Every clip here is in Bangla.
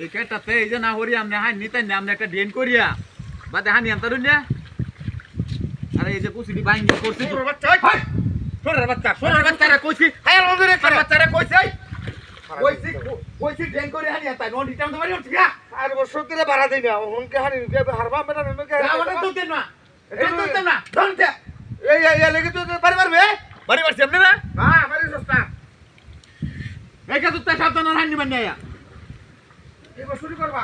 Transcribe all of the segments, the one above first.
এই কেটাতে এই যে না হরি আমনে হাই নিতে না আমনে একটা ডেন করিয়া বাদে হানি আনতারুন না আরে এই যে কুসিডি বাইং করছিস তোর বাচ্চা হাই তোর বাচ্চা রে কইছি হাই লন্দরে তোর বাচ্চা রে কইছি কইছি ডেন করে হানি আনতা নন রিটার্ন তো বাড়ি উঠছি আর বছর ধরে ভাড়া দেই না হুনকে হানি হারবা মেটা মেকে আমারে তো দেন না এই তো দেন না ধরতে এই লেগে তো বাড়ি মারবে বাড়ি বাড়ি সামনে না হ্যাঁ বাড়ি সস্তা এই কা তুই সাবধান হানি বান্না এবার শুরু করবা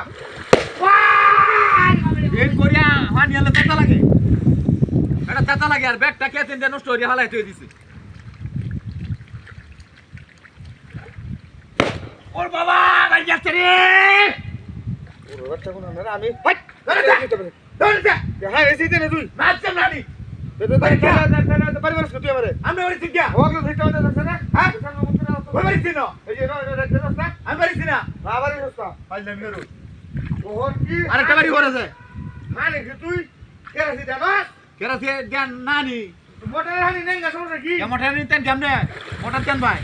ডেন করিয়া হানি আনলে তাতা লাগে এটা তাতা লাগে আর ব্যাগটা কে তিন নষ্ট হইয়া হালাই তুই দিছি ওর বাবা ভাই যাচ্ছে রে ওর বাচ্চা কোন না আমি হাই ধরতে হ্যাঁ এসে দে না তুই মারছ না নি বাড়ি মারছ তুই আমারে আমি বাড়ি থেকে ওগুলো ধরতে হবে না হ্যাঁ ওই বাড়ি ছিল এই যে রাস্তা আমি বাড়ি ছিল বাবারই সস্তা পাইলাম মেরু ওহর কি আরেকটা বাড়ি করেছে হানি তুই কেরাসি দাদা কেরাসি দেন নানি মোটর হানি নেই না সমস্যা কি মোটর নিতেন কেমনে মোটর কেন ভাই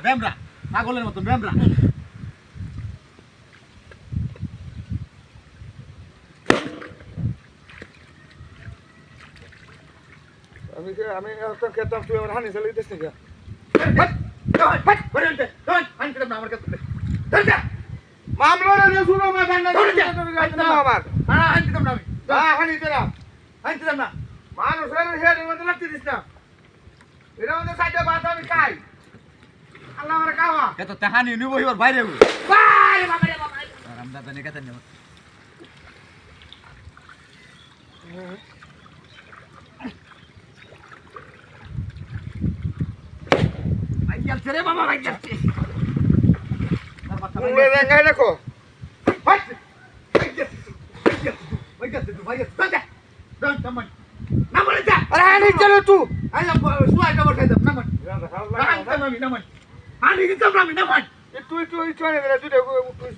ব্যামরা পাগলের মতো ব্যামরা আমি তো খেতাম তুই আমার হানি চলে দিস না মামলা রে শুনো মা জানা আমার হানি তোরা মানুষের হেড মধ্যে লাগতে দিস না এর মধ্যে সাইডে বাদ আমি খাই আল্লাহ আমার খাওয়া এত তাহানি নিব ওর বাইরে বারে বাবা রে বাবা রামদাদা নে কথা নেব আই যাচ্ছে রে বাবা আই যাচ্ছে উড়ে দেখাই দেখো ভাই যাচ্ছে তুই ভাই যাচ্ছে দন তমন না বলে যা আরে হানি চলো তুই আই সুয়াইটা বসাই দাও নামন নামন হানি দিতাম না আমি নামন তুই চলে গেলে তুই দেখো তুই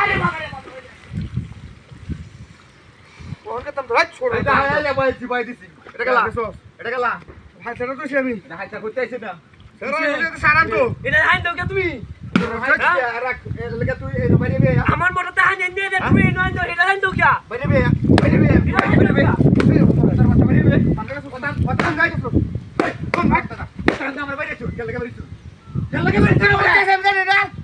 আরে বাবা রে বাবা ওকে তুমি রাত ছোড় এটা হাইলে বইছি বই দিছি এটা গেলা ভাই সেটা তো আমি না হাইটা করতে আইছ না সারান তো এটা হাইন দাও কে তুমি আমার মোটরতে হাইন দিয়ে দে তুমি নয় দাও এটা হাইন দাও কে বাইরে